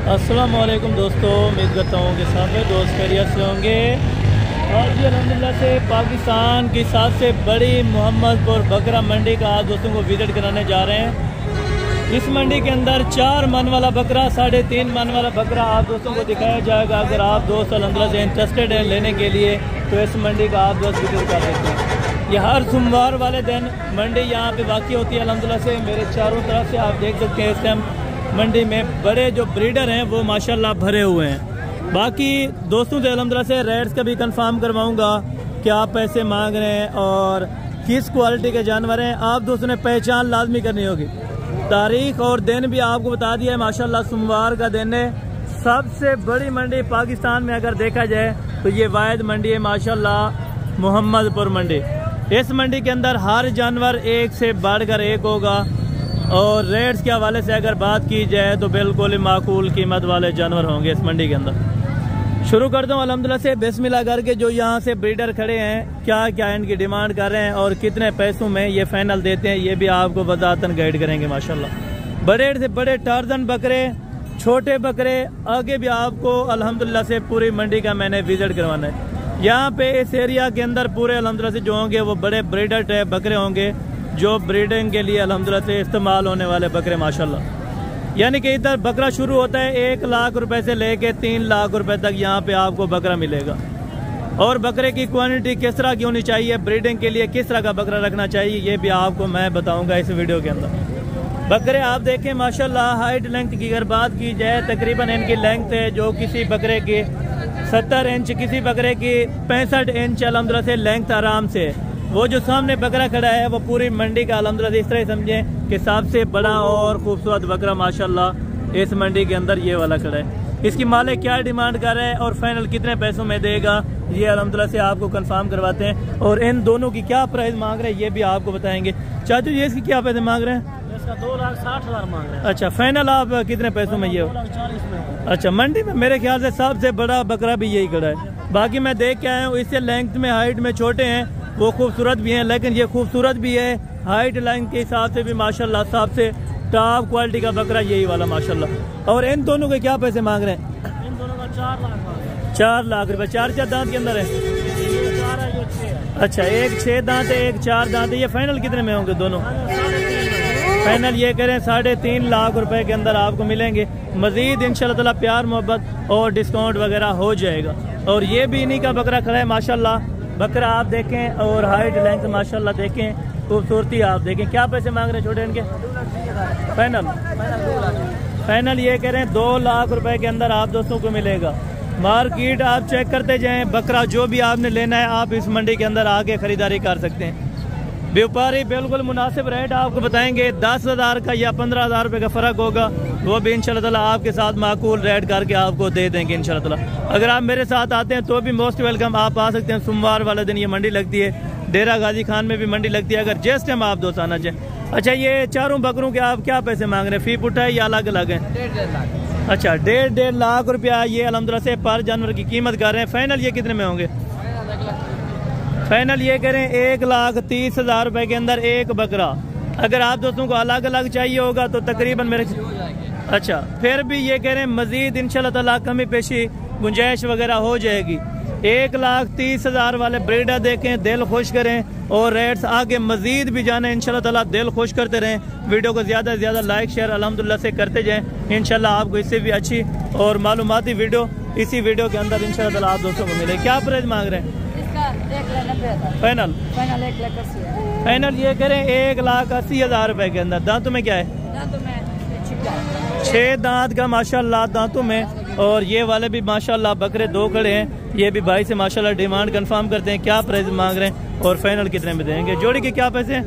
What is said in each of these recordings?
अस्सलाम वालेकुम दोस्तों, उम्मीद करता हूँ कि सब दोस्त खैरियत से होंगे। और जी अल्हम्दुलिल्लाह से पाकिस्तान की सबसे बड़ी मोहम्मदपुर बकरा मंडी का आज दोस्तों को विजिट कराने जा रहे हैं। इस मंडी के अंदर 4 मन वाला बकरा, 3.5 मन वाला बकरा आप दोस्तों को दिखाया जाएगा। अगर आप दोस्त अल्हम्दुलिल्लाह से इंटरेस्टेड हैं लेने के लिए तो इस मंडी का आप दोस्त विजिट कर सकते हैं। यह हर सोमवार वाले दिन मंडी यहाँ पे वाक़ई होती है। अल्हम्दुलिल्लाह से मेरे चारों तरफ से आप देख सकते हैं इस टाइम मंडी में बड़े जो ब्रीडर हैं वो माशाल्लाह भरे हुए हैं। बाकी दोस्तों से अल्हम्दुलिल्लाह से रेट्स का भी कंफर्म करवाऊंगा, क्या पैसे मांग रहे हैं और किस क्वालिटी के जानवर हैं। आप दोस्तों ने पहचान लाजमी करनी होगी। तारीख और दिन भी आपको बता दिया है। माशाल्लाह सोमवार का दिन है। सबसे बड़ी मंडी पाकिस्तान में अगर देखा जाए तो ये वाहिद मंडी है माशाल्लाह, मोहम्मदपुर मंडी। इस मंडी के अंदर हर जानवर एक से बढ़कर एक होगा। और रेट्स के हवाले से अगर बात की जाए तो बिल्कुल ही माकूल कीमत वाले जानवर होंगे इस मंडी के अंदर। शुरू करता हूँ अल्हम्दुलिल्लाह से बिस्मिल्लाह करके। जो यहाँ से ब्रीडर खड़े हैं क्या क्या इनकी डिमांड कर रहे हैं और कितने पैसों में ये फाइनल देते हैं ये भी आपको बतातन गाइड करेंगे माशाल्लाह। बड़े से बड़े टार्जन बकरे, छोटे बकरे, आगे भी आपको अल्हम्दुलिल्लाह से पूरी मंडी का मैंने विजिट करवाना है। यहाँ पे इस एरिया के अंदर पूरे अल्हम्दुलिल्लाह से जो होंगे वो बड़े ब्रीडर टाइप बकरे होंगे जो ब्रीडिंग के लिए अल्हम्दुलिल्लाह से इस्तेमाल होने वाले बकरे माशाल्लाह। यानी कि इधर बकरा शुरू होता है 1 लाख रुपए से लेके 3 लाख रुपए तक यहाँ पे आपको बकरा मिलेगा। और बकरे की क्वांटिटी किस तरह की होनी चाहिए, ब्रीडिंग के लिए किस तरह का बकरा रखना चाहिए ये भी आपको मैं बताऊंगा इस वीडियो के अंदर। बकरे आप देखें माशाल्लाह हाइट लेंथ की अगर बात की जाए तकरीबन इनकी लेंथ है जो किसी बकरे की 70 इंच, किसी बकरे की 65 इंच अल्हम्दुलिल्लाह से लेंथ आराम से। वो जो सामने बकरा खड़ा है वो पूरी मंडी का अल्हम्दुलिल्लाह इस तरह समझें कि सबसे बड़ा और खूबसूरत बकरा माशाल्लाह इस मंडी के अंदर ये वाला खड़ा है। इसकी मालिक क्या डिमांड कर रहा है और फाइनल कितने पैसों में देगा ये अल्हम्दुलिल्लाह से आपको कंफर्म करवाते हैं। और इन दोनों की क्या प्राइस मांग रहे हैं ये भी आपको बताएंगे। चाचू जी इसकी क्या पैसे मांग रहे हैं? इसका 2,60,000 मांग रहे हैं। अच्छा, फाइनल आप कितने पैसों में ये? 2,40,000 में। अच्छा, मंडी में मेरे ख्याल से सबसे बड़ा बकरा भी यही खड़ा है। बाकी मैं देख के आया हूँ इससे लेंथ में हाइट में छोटे हैं, वो खूबसूरत भी हैं, लेकिन ये खूबसूरत भी है हाइट लाइन के हिसाब से भी माशाल्लाह सबसे टॉप क्वालिटी का बकरा यही वाला माशाल्लाह। और इन दोनों के क्या पैसे मांग रहे हैं? इन दोनों का 4 लाख मांग रहे हैं। 4 लाख रुपए। 4 दांत के अंदर है? ये 4 है, ये 6 है। अच्छा, एक 6 दांत है, एक 4 दांत है। ये फाइनल कितने में होंगे दोनों? फाइनल ये करें 3.5 लाख रुपए के अंदर आपको मिलेंगे। मजीद इंशाल्लाह ताला प्यार मोहब्बत और डिस्काउंट वगैरह हो जाएगा। और ये भी इन्हीं का बकरा खड़ा है माशाल्लाह। बकरा आप देखें और हाइट लेंथ माशाल्लाह देखें, खूबसूरती आप देखें। क्या पैसे मांग रहे हैं छोटे इनके? फाइनल ये कह रहे हैं 2 लाख रुपए के अंदर आप दोस्तों को मिलेगा। मार्केट आप चेक करते जाएं, बकरा जो भी आपने लेना है आप इस मंडी के अंदर आके खरीदारी कर सकते हैं। व्यापारी बिल्कुल मुनासिब रेट आपको बताएंगे। 10,000 का या 15,000 रुपये का फ़र्क होगा, वो भी इंशाल्लाह ताला आपके साथ माकूल रेट करके आपको दे देंगे इंशाल्लाह ताला। अगर आप मेरे साथ आते हैं तो भी मोस्ट वेलकम, आप आ सकते हैं। सोमवार वाले दिन ये मंडी लगती है, डेरा गाजी खान में भी मंडी लगती है, अगर जिस टाइम आप दोस्त आना चाहें। अच्छा, ये चारों बकरों के आप क्या पैसे मांग रहे हैं? फी पुट्ठा है या अलग अलग है? 1.5 लाख। अच्छा, 1.5 लाख रुपया ये अल्हम्दुलिल्लाह से पर जानवर की कीमत कर रहे हैं। फाइनल ये कितने में होंगे? फाइनल ये करें 1,30,000 रुपए के अंदर एक बकरा। अगर आप दोस्तों को अलग अलग चाहिए होगा तो तकरीबन मेरे अच्छा फिर भी ये कह रहे हैं मजीद इंशाल्लाह ताला कमी पेशी गुंजाइश वगैरह हो जाएगी। 1,30,000 वाले ब्रीडर देखें, दिल खुश करें और रेट्स आगे मजीद भी जाने इंशाल्लाह ताला, दिल खुश करते रहें। वीडियो को ज़्यादा से ज़्यादा लाइक शेयर अल्हम्दुलिल्लाह से करते जाएं। इंशाल्लाह आपको इससे भी अच्छी और मालूमाती वीडियो इसी वीडियो के अंदर इंशाल्लाह ताला आप दोस्तों को मिले। क्या प्राइस मांग रहे हैं? फाइनल 1,80,000। फाइनल ये करें 1,80,000 रुपए के अंदर। दांतों में क्या है? 6 दांत का माशाल्लाह दांतों में। और ये वाले भी माशाल्लाह बकरे 2 खड़े हैं। ये भी भाई से माशाल्लाह डिमांड कंफर्म करते हैं क्या प्राइस मांग रहे हैं और फाइनल कितने में देंगे। जोड़ी के क्या पैसे हैं?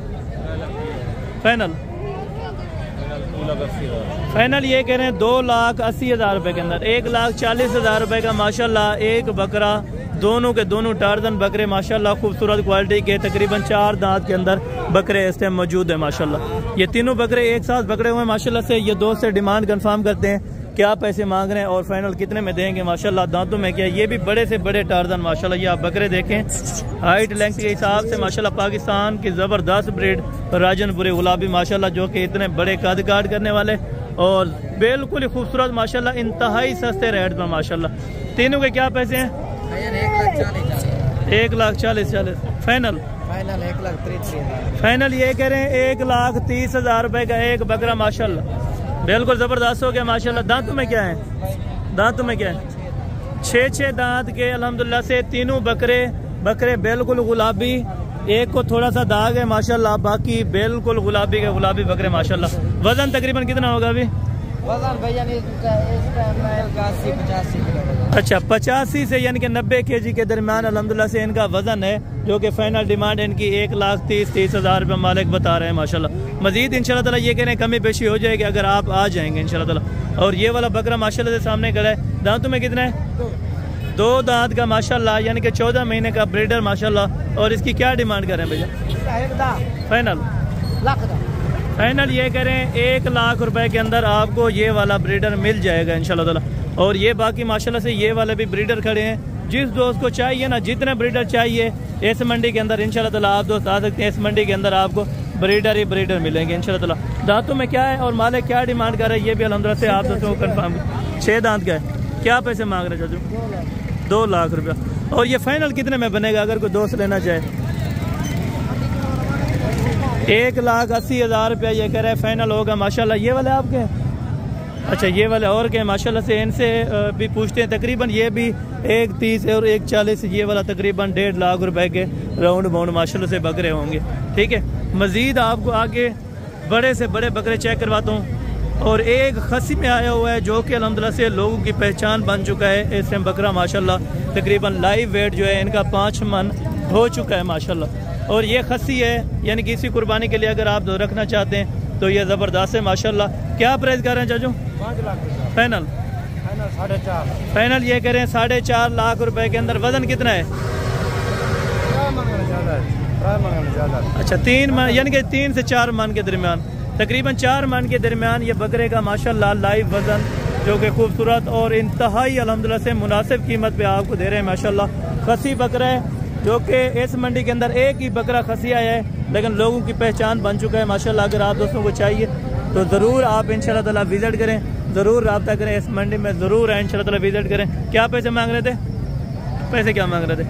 फाइनल ये कह रहे हैं 2,80,000 रुपए के अंदर। 1,40,000 रुपए का माशाल्लाह एक बकरा। दोनों के दोनों टार्जन बकरे माशाल्लाह खूबसूरत क्वालिटी के, तकरीबन 4 दांत के अंदर बकरे इस टाइम मौजूद है माशाल्लाह। ये तीनों बकरे एक साथ पकड़े हुए हैं माशाल्लाह से। ये दोस्त से डिमांड कंफर्म करते हैं क्या पैसे मांग रहे हैं और फाइनल कितने में देंगे माशाल्लाह। दांतों में क्या, ये भी बड़े से बड़े टार्जन माशाल्लाह। ये आप बकरे देखें हाइट लेंथ के हिसाब से माशाल्लाह पाकिस्तान की ज़बरदस्त ब्रीड राजनपुरी गुलाबी माशाल्लाह, जो कि इतने बड़े कद काट करने वाले और बिल्कुल ही खूबसूरत माशाल्लाह, इंतहाई सस्ते रेट पर माशाल्लाह। तीनों के क्या पैसे हैं? 1,40,000 फाइनल। फाइनल ये कह रहे हैं 1,30,000 रुपए का एक बकरा माशाल्लाह, बिल्कुल ज़बरदस्त हो गया माशाल्लाह। दांतों में क्या है? दांतों में क्या है? 6 दांत के अल्हम्दुलिल्लाह से तीनों बकरे बिल्कुल गुलाबी, एक को थोड़ा सा दाग है माशाल्लाह, बाकी बिल्कुल गुलाबी के गुलाबी बकरे माशाल्लाह। वजन तकरीबन कितना होगा अभी? वजन भैया इस टाइम 80-85 किलो। अच्छा, 85 से यानी कि 90 kg के दरमियान अल्हम्दुलिल्लाह से इनका वजन है, जो कि फाइनल डिमांड इनकी 1,30,000 रुपये मालिक बता रहे हैं माशाल्लाह। मजीद इंशाल्लाह ताला ये कह रहे हैं कमी पेशी हो जाएगी अगर आप आ जाएंगे इंशाल्लाह ताला। और ये वाला बकरा माशाल्लाह से सामने खड़ा है, दांतों में कितना है? 2 दांत का माशाल्लाह, यानी कि 14 महीने का ब्रीडर माशाल्लाह। और इसकी क्या डिमांड कर रहे हैं भैया? फाइनल फाइनल ये कह रहे हैं 1,00,000 रुपए के अंदर आपको ये वाला ब्रीडर मिल जाएगा इंशाल्लाह ताला। और ये बाकी माशाल्लाह से ये वाले भी ब्रीडर खड़े हैं, जिस दोस्त को चाहिए ना, जितने ब्रीडर चाहिए इस मंडी के अंदर इंशाल्लाह ताला आप दोस्त आ सकते हैं। इस मंडी के अंदर आपको ब्रीडर ही ब्रीडर मिलेंगे इंशाल्लाह ताला। दांतों में क्या है और मालिक क्या डिमांड कर रहे हैं ये भी अल्हम्दुलिल्लाह से आप दोस्तों को कन्फर्म। 6 दांत का है, क्या पैसे मांग रहे हैं चाचू? 2 लाख रुपया। और ये फाइनल कितने में बनेगा अगर कोई दोस्त लेना चाहे? 1,80,000 रुपया ये कह रहे हैं फाइनल होगा माशाल्लाह। ये वाले आपके हैं? अच्छा, ये वाले और के माशाल्लाह से इनसे भी पूछते हैं। तकरीबन ये भी 1,30 और 1,40, ये वाला तकरीबन 1.5 लाख रुपए के राउंड बाउंड माशाल्लाह से बकरे होंगे। ठीक है, मजीद आपको आगे बड़े से बड़े बकरे चेक करवाता हूँ। और एक खसी में आया हुआ है जो कि अल्हम्दुलिल्लाह से लोगों की पहचान बन चुका है। इस टाइम बकरा माशाल्लाह तकरीबन लाइव वेट जो है इनका 5 मन हो चुका है माशाल्लाह। और ये खसी है, यानी कि इसी कुर्बानी के लिए अगर आप रखना चाहते हैं तो ये ज़बरदस्त है माशाल्लाह। क्या प्राइस कर रहे हैं चाचू? 5 लाख फाइनल 4.5 फाइनल ये कह रहे हैं 4.5 लाख रुपए के अंदर। वजन कितना है? अच्छा, 3 मन, यानी कि 3 से 4 मन के दरमियान, तकरीबन 4 मन के दरमियान ये बकरे का माशाल्लाह लाइव वजन, जो कि खूबसूरत और इंतहाई अल्हम्दुलिल्लाह से मुनासिब कीमत पे आपको दे रहे हैं माशाल्लाह। खसी बकरा है, जो कि इस मंडी के अंदर एक ही बकरा खसी आया है, लेकिन लोगों की पहचान बन चुका है माशाल्लाह। अगर आप दोस्तों को चाहिए तो ज़रूर आप इंशाल्लाह ताला विज़िट करें, ज़रूर रब्ता करें, इस मंडी में ज़रूर आए इंशाल्लाह ताला विज़िट करें। क्या पैसे मांग रहे थे? पैसे क्या मांग रहे थे?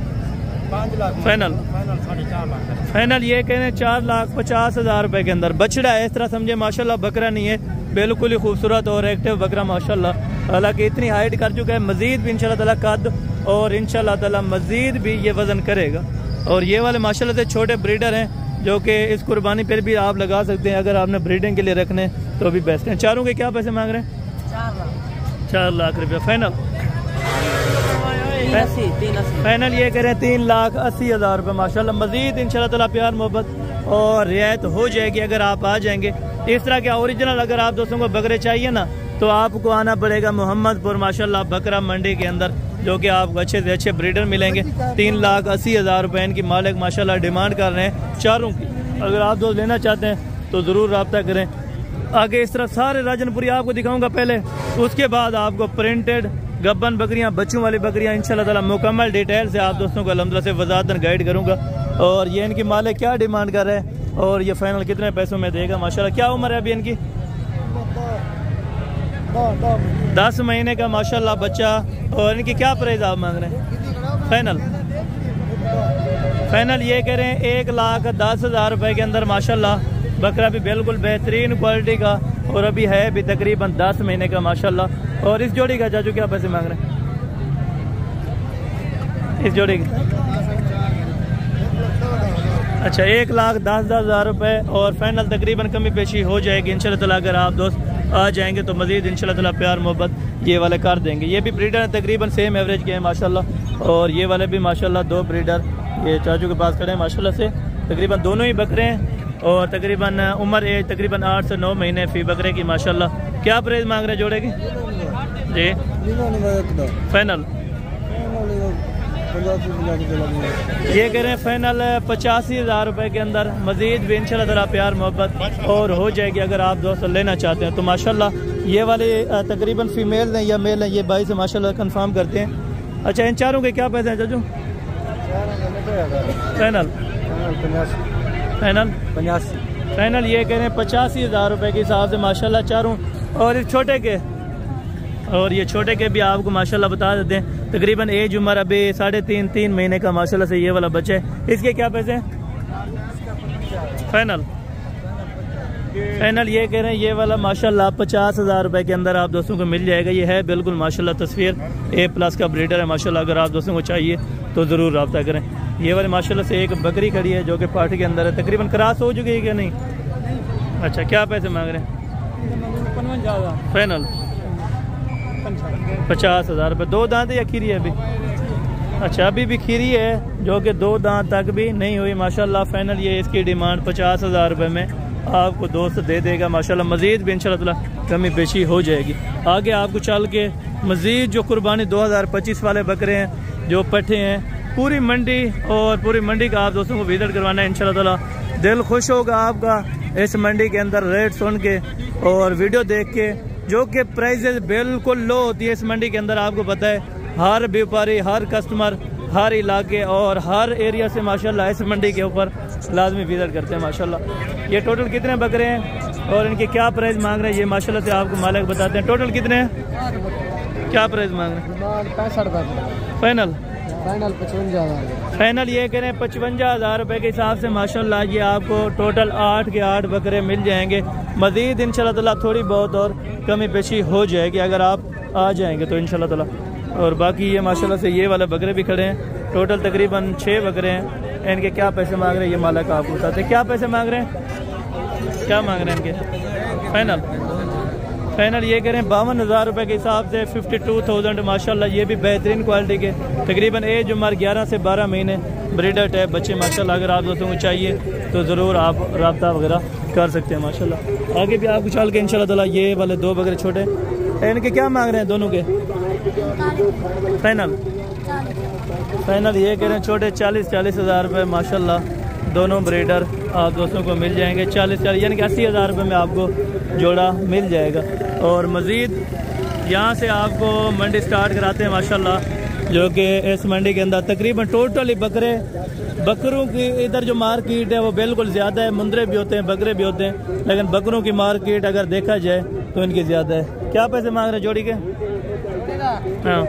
5 लाख फाइनल 4.5 लाख फाइनल ये कह रहे हैं 4,50,000 रुपए के अंदर। बछड़ा है, इस तरह समझे माशाल्लाह, बकरा नहीं है, बिल्कुल ही खूबसूरत और एक्टिव बकरा माशाल्लाह। हालांकि इतनी हाइट कर चुका है, मजीद भी इंशाल्लाह ताला कद और इंशाल्लाह ताला मजीद भी ये वजन करेगा। और ये वाले माशाल्लाह से छोटे ब्रीडर हैं, जो कि इस कुर्बानी पर भी आप लगा सकते हैं अगर आपने ब्रीडिंग के लिए रखने तो भी बेस्ट हैं। चारों के क्या पैसे मांग रहे हैं? 4 लाख रुपया फाइनल। फाइनल ये कह रहे हैं 3,80,000 रुपये माशाल्लाह। मजीद इंशाल्लाह ताला प्यार मोहब्बत और रियायत हो जाएगी अगर आप आ जाएंगे। इस तरह के ओरिजिनल अगर आप दोस्तों को बकरे चाहिए ना, तो आपको आना पड़ेगा मोहम्मदपुर माशाल्लाह बकरा मंडी के अंदर, जो कि आपको अच्छे से अच्छे ब्रीडर मिलेंगे। 3,80,000 रुपये इनकी मालिक माशाल्लाह डिमांड कर रहे हैं चारों की। अगर आप दोस्त लेना चाहते हैं तो ज़रूर रब्ता करें। आगे इस तरह सारे राजनपुरी आपको दिखाऊंगा पहले, उसके बाद आपको प्रिंटेड गब्बन बकरियां, बच्चों वाली बकरियां इंशाल्लाह ताला मुकम्मल डिटेल से आप दोस्तों को अल्हम्दुलिल्लाह से वज़ाहतन गाइड करूंगा। और ये इनकी मालिक क्या डिमांड कर रहे हैं और ये फाइनल कितने पैसों में देगा माशाल्लाह। क्या उम्र है अभी इनकी? 10 महीने का माशाल्लाह बच्चा। और इनकी क्या प्राइस आप मांग रहे हैं? फाइनल ये कह रहे हैं 1,10,000 रुपए के अंदर माशाल्लाह। बकरा भी बिल्कुल बेहतरीन क्वालिटी का और अभी है भी तकरीबन 10 महीने का माशाल्लाह। और इस जोड़ी का चाचू क्या पैसे मांग रहे हैं? इस जोड़ी की अच्छा 1,10,000 रुपये और फाइनल तकरीबन कमी पेशी हो जाएगी इंशाल्लाह ताला। अगर आप दोस्त आ जाएंगे तो मजीद इंशाल्लाह ताला प्यार मोहब्बत ये वाले कर देंगे। ये भी ब्रीडर है, तकरीबन सेम एवरेज के हैं माशाल्लाह। और ये वाले भी माशाल्लाह 2 ब्रीडर ये चाचू के पास खड़े हैं माशाल्लाह से। तकरीबन दोनों ही बकरे हैं और तकरीबन उम्र एज तकरीबन 8 से 9 महीने फी बकरे की माशाल्लाह। क्या प्राइस मांग रहे जोड़े की जी? फाइनल ये कह रहे हैं फाइनल 85,000 रुपये के अंदर। मजीद भी इंशाल्लाह ताला प्यार मोहब्बत और हो जाएगी अगर आप दोस्त लेना चाहते हैं तो माशाल्लाह। ये वाले तकरीबन फीमेल हैं या मेल हैं, ये भाई से माशाल्लाह कंफर्म करते हैं। अच्छा, इन चारों के क्या पैसे हैं चाचू? फाइनल फाइनल 85 फाइनल ये कह रहे हैं 85,000 रुपये के हिसाब से माशाल्लाह। चारों और इस छोटे के, और ये छोटे के भी आपको माशाल्लाह बता देते हैं तकरीबन एज उम्र अभी 3.5 महीने का माशाल्लाह से ये वाला बच्चा है। इसके क्या पैसे हैं फाइनल? फाइनल ये कह रहे हैं ये वाला माशाल्लाह 50,000 रुपए के अंदर आप दोस्तों को मिल जाएगा। ये है बिल्कुल माशाल्लाह तस्वीर A+ का ब्रीडर है माशाल्लाह। अगर आप दोस्तों को चाहिए तो ज़रूर रब्ता करें। ये वाले माशाल्लाह से एक बकरी खड़ी है जो कि पार्टी के अंदर है, तकरीबन क्रॉस हो चुकी है क्या नहीं? अच्छा, क्या पैसे मांग रहे हैं? 55,000 फाइनल 50,000 रुपये। 2 दांत या खीरी है अभी? अच्छा, अभी भी खीरी है जो कि 2 दांत तक भी नहीं हुई माशाल्लाह। फाइनल ये इसकी डिमांड 50,000 रुपये में आपको दोस्त दे देगा माशाल्लाह। मज़ीद भी इंशाल्लाह कमी पेशी हो जाएगी। आगे आपको चल के मज़ीद जो कुर्बानी 2025 वाले बकरे हैं जो पट्टे हैं, पूरी मंडी और पूरी मंडी का आप दोस्तों को विजिट करवाना है इंशाल्लाह। दिल खुश होगा आपका इस मंडी के अंदर रेट सुन के और वीडियो देख के, जो कि प्राइजेज बिल्कुल लो होती है इस मंडी के अंदर। आपको पता है हर व्यापारी, हर कस्टमर, हर इलाके और हर एरिया से माशाल्लाह इस मंडी के ऊपर लाजमी विजिट करते हैं माशाल्लाह। ये टोटल कितने बकरे हैं और इनके क्या प्राइस मांग रहे हैं ये माशाल्लाह से आपको मालिक बताते हैं। टोटल कितने हैं, क्या प्राइस मांग रहे हैं? 65,000 फाइनल? फाइनल 55,000। फाइनल ये कह रहे हैं 55,000 रुपये के हिसाब से माशाल्लाह ये आपको टोटल 8 के 8 बकरे मिल जाएंगे। मज़ीद इंशाल्लाह ताला थोड़ी बहुत और कमी पेशी हो जाएगी अगर आप आ जाएंगे तो इंशाल्लाह ताला। और बाकी ये माशाल्लाह से ये वाले बकरे भी खड़े हैं। टोटल तकरीबन 6 बकरे हैं। इनके क्या पैसे मांग रहे हैं ये मालिक आपको बताते हैं। क्या पैसे मांग रहे हैं, क्या मांग रहे हैं इनके? फाइनल? फाइनल ये कह रहे हैं 52,000 रुपये के हिसाब से 52,000 माशाल्लाह। ये भी बेहतरीन क्वालिटी के, तकरीबन एज उम्र 11 से 12 महीने, ब्रीडर टाइप बच्चे माशाल्लाह। अगर आप दोस्तों को चाहिए तो ज़रूर आप रब्ता वगैरह कर सकते हैं माशाल्लाह। आगे भी आपको चल के इंशाल्लाह ताला ये वाले 2 बकरे छोटे, इनके क्या मांग रहे हैं दोनों के? फाइनल? फाइनल ये कह रहे हैं छोटे 40,000 रुपये माशाल्लाह। दोनों ब्रीडर आप दोस्तों को मिल जाएंगे 40 यानी कि 80,000 रुपये में आपको जोड़ा मिल जाएगा। और मज़ीद यहाँ से आपको मंडी स्टार्ट कराते हैं माशाल्लाह, जो कि इस मंडी के अंदर तकरीबन टोटली बकरों की इधर जो मार्केट है वो बिल्कुल ज़्यादा है। मुंदरे भी होते हैं, बकरे भी होते हैं, लेकिन बकरों की मार्केट अगर देखा जाए तो इनकी ज़्यादा है। क्या पैसे मांग रहे हैं जोड़ी के? हाँ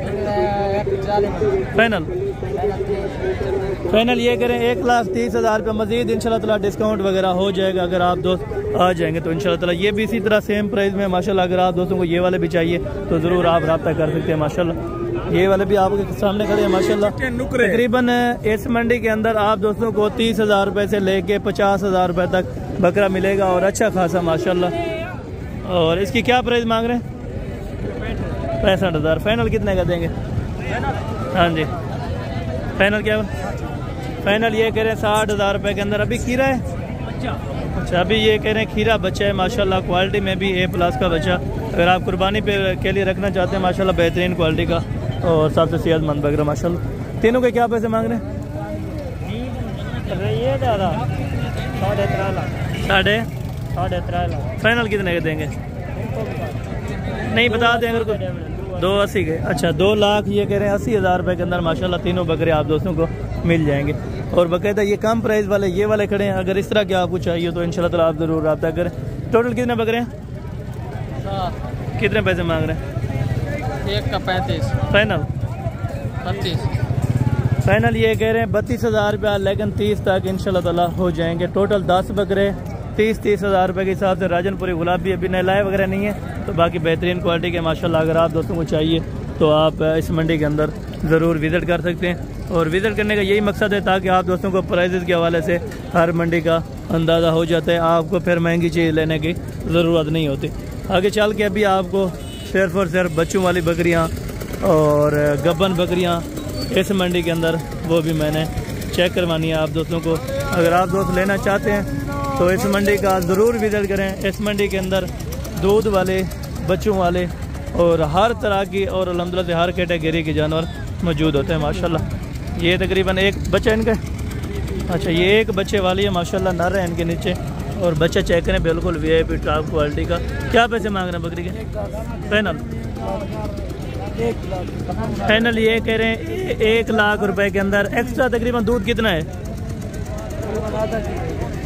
फाइनल? फाइनल ये करें 1,30,000 रुपये। मज़ीद इंशाल्लाह ताला डिस्काउंट वगैरह हो जाएगा अगर आप दोस्त आ जाएंगे तो इंशाल्लाह ताला। ये भी इसी तरह सेम प्राइस में माशाल्लाह। अगर आप दोस्तों को ये वाले भी चाहिए तो ज़रूर आप रब्ता कर सकते हैं माशाल्लाह। ये वाले भी आपके सामने खड़े हैं माशाल्लाह। तकरीबन इस मंडी के अंदर आप दोस्तों को 30,000 रुपये से लेके 50,000 रुपये तक बकरा मिलेगा और अच्छा खासा माशाल्लाह। और इसकी क्या प्राइस मांग रहे हैं? 65,000। फाइनल कितने का देंगे? हाँ जी, फाइनल क्या? फाइनल ये कह रहे हैं 60,000 रुपये के अंदर। अभी खीरा है? अच्छा, अभी ये कह रहे हैं खीरा बच्चा है माशाल्लाह। क्वालिटी में भी A+ का बच्चा। अगर आप कुर्बानी पे के लिए रखना चाहते हैं माशाल्लाह, बेहतरीन क्वालिटी का और सबसे सेहतमंद बकरा माशाल्लाह। तीनों के क्या पैसे मांग रहे हैं? ये दादा 13.5 लाख। 13.5 लाख। फाइनल कितने के देंगे? नहीं बता दें अगर कुछ। 280 के? अच्छा, 2 लाख ये कह रहे हैं 80,000 रुपये के अंदर माशाल्लाह तीनों बकरे आप दोस्तों को मिल जाएंगे। और बाकायदा ये कम प्राइस वाले ये वाले खड़े हैं। अगर इस तरह के आपको चाहिए तो इंशाल्लाह ताला आप ज़रूर रब्ता करें। टोटल कितने बकरे हैं? कितने पैसे मांग रहे हैं? एक का 35। फाइनल? 25। फाइनल ये कह रहे हैं 32,000 रुपया, लेकिन 30 तक इंशाल्लाह ताला हो जाएंगे। टोटल 10 बकरे 30,000 रुपये के हिसाब से। राजनपुरी गुलाबी अभी नए लाए वगैरह नहीं है, तो बाकी बेहतरीन क्वालिटी के माशाल्लाह। अगर आप दोस्तों को चाहिए तो आप इस मंडी के अंदर ज़रूर विज़िट कर सकते हैं। और विज़िट करने का यही मकसद है ताकि आप दोस्तों को प्राइजेज़ के हवाले से हर मंडी का अंदाज़ा हो जाता है, आपको फिर महंगी चीज़ लेने की ज़रूरत नहीं होती। आगे चल के अभी आपको सिर्फ और सिर्फ बच्चों वाली बकरियाँ और गब्बन बकरियाँ इस मंडी के अंदर वो भी मैंने चेक करवानी है आप दोस्तों को। अगर आप दोस्त लेना चाहते हैं तो इस मंडी का ज़रूर विज़िट करें। इस मंडी के अंदर दूध वाले, बच्चों वाले और हर तरह की और अल्हम्दुलिल्लाह से हर कैटेगरी के जानवर मौजूद होते हैं माशाल्लाह। ये तकरीबन एक बच्चा इनका, अच्छा ये एक बच्चे वाली है माशाल्लाह, नर है इनके नीचे। और बच्चा चेक करें बिल्कुल VIP टॉप क्वालिटी का। क्या पैसे मांग रहे हैं बकरी के? फाइनल? फाइनल ये कह रहे हैं 1 लाख रुपए के अंदर। एक्स्ट्रा तकरीबन दूध कितना है?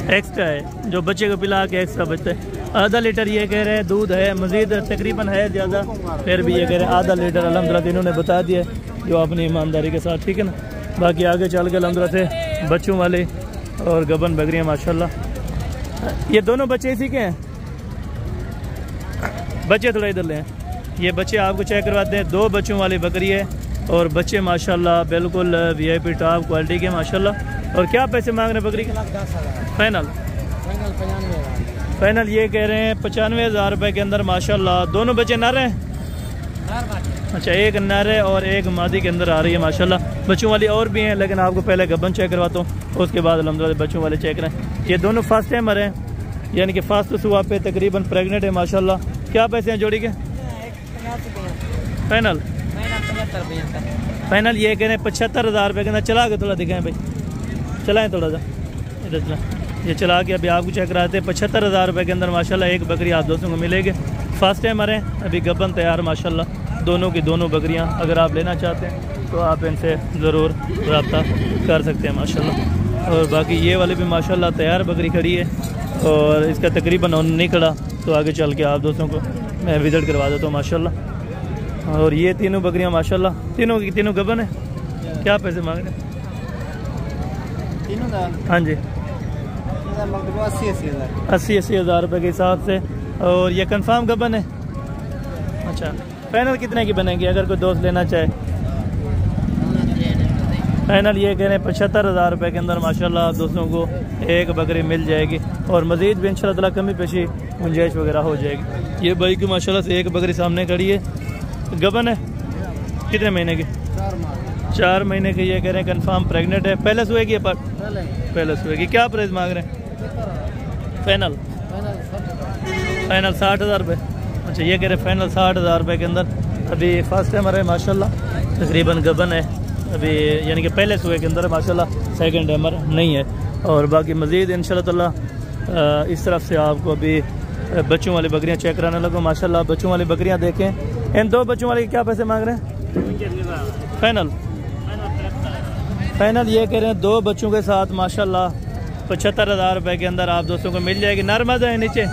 एक्स्ट्रा है जो बच्चे को पिला के एक्स्ट्रा बचता है आधा लीटर ये कह रहे हैं दूध है, मज़ीद तकरीबन है ज़्यादा, फिर भी ये कह रहे हैं आधा लीटर अल्हम्दुलिल्लाह इन्होंने बता दिया जो अपनी ईमानदारी के साथ, ठीक है ना। बाकी आगे चल के अल्हम्दुलिल्लाह से बच्चों वाले और गबन बकरियाँ माशाल्लाह। ये दोनों बच्चे इसी के हैं, बच्चे थोड़ा इधर लें, ये बच्चे आपको चेक करवाते हैं। 2 बच्चों वाली बकरी है और बच्चे माशाल्लाह बिल्कुल VIP टॉप क्वालिटी के माशाल्लाह। और क्या पैसे मांग रहे हैं बकरी के? फाइनल फाइनल ये कह रहे हैं 95,000 रुपये के अंदर माशाल्लाह। दोनों बच्चे नर हैं? अच्छा, एक नर है और एक मादी के अंदर आ रही है माशाल्लाह। बच्चों वाली और भी हैं, लेकिन आपको पहले गबन चेक करवाता हूँ, उसके बाद अल्हम्दुलिल्लाह बच्चों वाले चेक करें। ये दोनों फर्स्ट टाइमर हैं, यानी कि फर्स्ट सुबह पे तकरीबन प्रेगनेंट है माशाल्लाह। क्या पैसे हैं जोड़ी के? फाइनल फाइनल ये कह रहे हैं 75,000 रुपये के अंदर। चला के थोड़ा दिखाएं भाई, चलाएँ थोड़ा सा इधर चला, ये चला के अभी आपको चेक कराते हैं। 75,000 रुपये के अंदर माशाल्लाह एक बकरी आप दोस्तों को मिलेगी। फर्स्ट टाइमर है, अभी गबन तैयार माशाल्लाह। दोनों की दोनों बकरियां अगर आप लेना चाहते हैं तो आप इनसे ज़रूर रब्ता कर सकते हैं माशाल्लाह। और बाकी ये वाले भी माशाल्लाह तैयार बकरी खड़ी है और इसका तकरीबन नहीं खड़ा, तो आगे चल के आप दोस्तों को मैं विजिट करवा देता हूँ माशाल्लाह। और ये तीनों बकरियां माशाल्लाह तीनों की तीनों गबन है। क्या पैसे मांग रहे हैं? हाँ जी, 80,000 रुपये के हिसाब से। और ये कंफर्म गबन है? अच्छा, फाइनल कितने की बनेगी अगर कोई दोस्त लेना चाहे? फाइनल ये कह रहे हैं 75,000 रुपये के अंदर माशाल्लाह दोस्तों को एक बकरी मिल जाएगी और मज़ीद भी इंशाल्लाह कमी पेशी गुंजाइश वगैरह हो जाएगी। ये भाई की माशाल्लाह से एक बकरी सामने खड़ी है, गबन है, कितने महीने की? 4 महीने की। ये कह रहे हैं कंफर्म प्रेग्नेंट है। पहले सुएगी? पहले सुएगी। क्या प्राइस मांग रहे हैं? फाइनल फाइनल 60,000 रुपये। अच्छा, ये कह रहे हैं फाइनल 60,000 रुपये के अंदर। अभी फर्स्ट टाइमर है माशाल्लाह, तकरीबन गबन है अभी, यानी कि पहले सुए के अंदर माशाल्लाह, सेकंड टाइमर नहीं है। और बाकी मज़ीद इंशाल्लाह ताला इस तरफ से आपको अभी बच्चों वाली बकरियां चेक कराने लगो माशाल्लाह। बच्चों वाली बकरियां देखें। इन 2 बच्चों वाले क्या पैसे मांग रहे हैं? फाइनल फाइनल ये कह रहे हैं 2 बच्चों के साथ माशाल्लाह 75,000 रुपये के अंदर आप दोस्तों को मिल जाएगी। नर मादा है नीचे?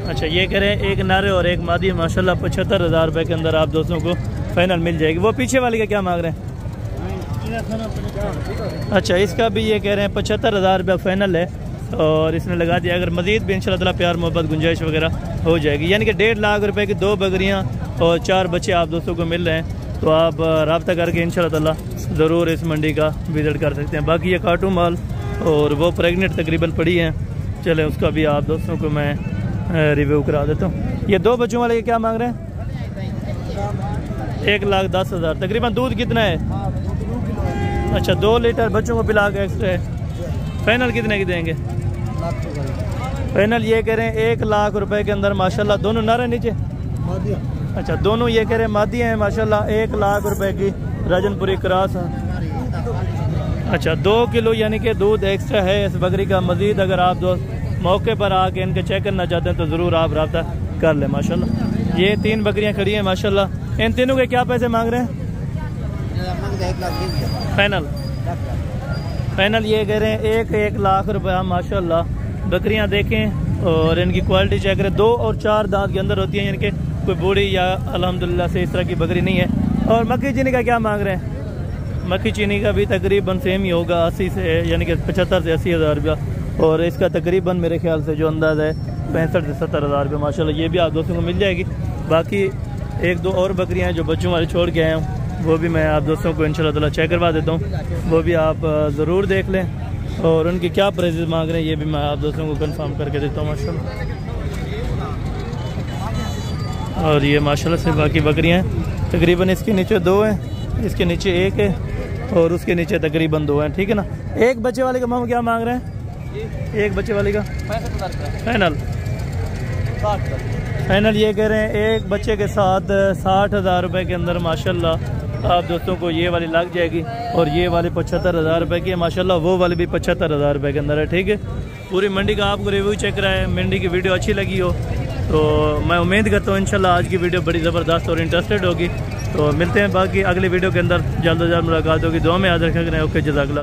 अच्छा, ये कह रहे हैं एक नर और एक मादी माशाल्लाह 75,000 रुपये के अंदर आप दोस्तों को फाइनल मिल जाएगी। वो पीछे वाली का क्या मांग रहे हैं? अच्छा, इसका भी ये कह रहे हैं 75,000 रुपये फाइनल है और इसने लगा दिया। अगर मज़ीद भी इंशाल्लाह प्यार मोहब्बत गुंजाइश वगैरह हो जाएगी, यानी कि 1.5 लाख रुपए की 2 बकरियां और 4 बच्चे आप दोस्तों को मिल रहे हैं, तो आप रब्ता करके इंशाल्लाह ज़रूर इस मंडी का विज़िट कर सकते हैं। बाकी ये काटू माल और वो प्रेगनेंट तकरीबन पड़ी हैं, चले उसका भी आप दोस्तों को मैं रिव्यू करा देता हूँ। ये 2 बच्चों वाले क्या मांग रहे हैं? 1,10,000। तकरीबन दूध कितना है? अच्छा, 2 लीटर बच्चों को पिला के एक्स्ट्रा है। फाइनल कितने की देंगे? फाइनल ये कह रहे हैं 1 लाख रुपए के अंदर माशाल्लाह। दोनों नर है नीचे? अच्छा, दोनों ये कह रहे हैं मादी हैं माशाल्लाह। 1 लाख रुपए की रजनपुरी क्रॉस है। अच्छा, 2 किलो यानी कि दूध एक्स्ट्रा है इस बकरी का। मज़ीद अगर आप दोस्त मौके पर आके इनके चेक करना चाहते हैं तो ज़रूर आप रब्ता कर लें माशाल्लाह। ये 3 बकरियां खड़ी हैं माशाल्लाह। इन तीनों के क्या पैसे मांग रहे हैं? फाइनल फाइनल ये कह रहे हैं 1 लाख रुपया माशाल्लाह। बकरियां देखें और इनकी क्वालिटी चेक करें। 2 और 4 दांत के अंदर होती हैं, यानी कि कोई बूढ़ी या अल्हम्दुलिल्लाह से इस तरह की बकरी नहीं है। और मक्खी चीनी का क्या मांग रहे हैं? मक्खी चीनी का भी तकरीबन सेम ही होगा, 80 से यानी कि 75 से 80,000 रुपया। और इसका तकरीबन मेरे ख्याल से जो अंदाज़ है 65 से 70,000 रुपये माशाल्लाह। ये भी आप दोस्तों को मिल जाएगी। बाकी 1-2 और बकरियां हैं जो बच्चों वाले छोड़ के आए हूँ, वो भी मैं आप दोस्तों को इंशाल्लाह ताला चेक करवा देता हूँ, वो भी आप ज़रूर देख लें। और उनकी क्या प्राइसेस मांग रहे हैं ये भी मैं आप दोस्तों को कंफर्म करके देता हूँ माशाल्लाह। और ये माशाल्लाह से बाकी बकरियाँ हैं, तकरीबन इसके नीचे 2 हैं, इसके नीचे 1 है और उसके नीचे तकरीबन 2 हैं, ठीक है ना। एक बच्चे वाले का मामू क्या मांग रहे हैं? एक बच्चे वाले का फाइनल फाइनल ये कह रहे हैं एक बच्चे के साथ 60,000 रुपये के अंदर माशाल्लाह आप दोस्तों को ये वाली लग जाएगी। और ये वाली 75,000 रुपये की है माशाल्लाह, वो वाली भी 75,000 रुपये के अंदर है, ठीक है। पूरी मंडी का आपको रिव्यू चेक कराए, मंडी की वीडियो अच्छी लगी हो तो मैं उम्मीद करता हूँ इंशाल्लाह आज की वीडियो बड़ी ज़बरदस्त और इंटरेस्टेड होगी। तो मिलते हैं बाकी अगली वीडियो के अंदर, जल्द से जल्द मुलाकात होगी। दुआ में याद रखा करें। ओके, जज़ाकल्लाह।